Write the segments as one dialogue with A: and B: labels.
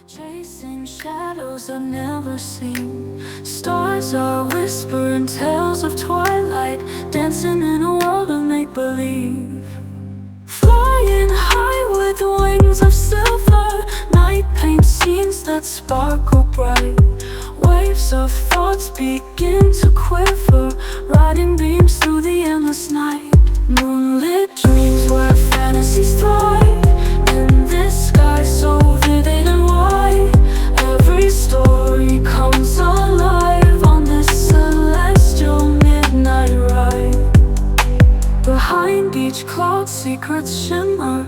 A: Chasing shadows I've never seen. Stars are whispering tales of twilight, dancing in a world of make-believe. Flying high with wings of silver, night paints scenes that sparkle bright. Waves of thoughts begin to quiver, riding beams through the endless night. Moonlit dreams where fantasies thrive, in this sky so vivid and wide. Every story comes alive on this celestial midnight ride. Behind each cloud secrets shimmer,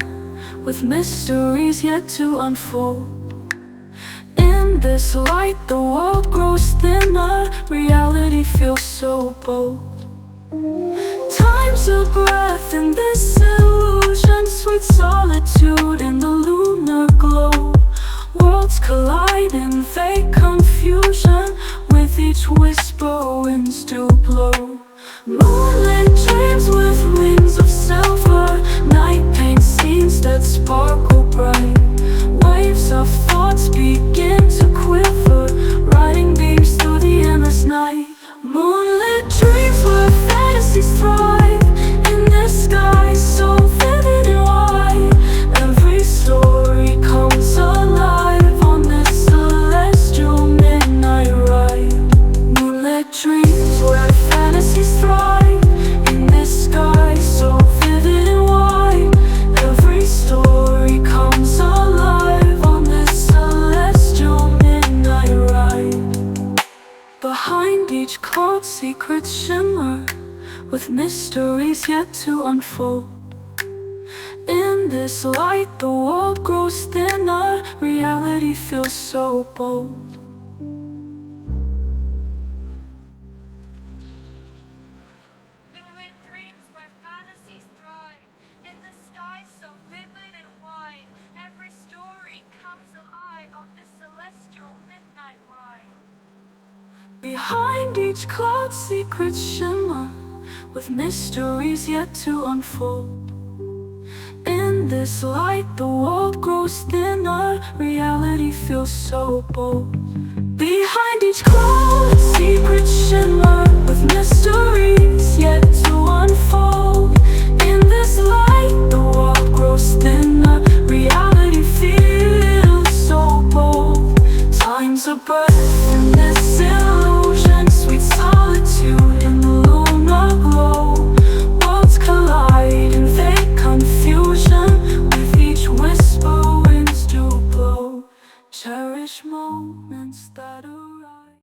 A: with mysteries yet to unfold. In this light the world grows thinner, reality feels so bold. Time's a breath in this illusion, sweet solitude in the lunar glow. Worlds collide in vague confusion, with each whisper winds do blow. Moonlit dreams with wings of silver, night paints scenes that sparkle bright. Waves of thoughts begin to quiver, riding beams through the endless night. Moonlit dreams where fantasies thrive, in this sky so vivid and wide. Every story comes alive on this celestial midnight ride. Moonlit dreams where fantasies thrive, in this sky so vivid and wide. Every story comes alive on this celestial midnight ride. Behind each cloud secrets shimmer, with mysteries yet to unfold. In this light the world grows thinner, reality feels so bold.
B: Vivid dreams where fantasies thrive, in the sky so vivid and wide. Every story comes alive on this celestial midnight ride.
A: Behind each cloud secrets shimmer, with mysteries yet to unfold. In this light the world grows thinner, reality feels so bold. Behind each cloud secrets shimmer, with mysteries yet to unfold. In this light the world grows thinner, reality feels so bold. Time's a breath in this illusion, sweet solitude in the lunar glow. Worlds collide in vague confusion, with each whisper winds do blow. Cherish moments that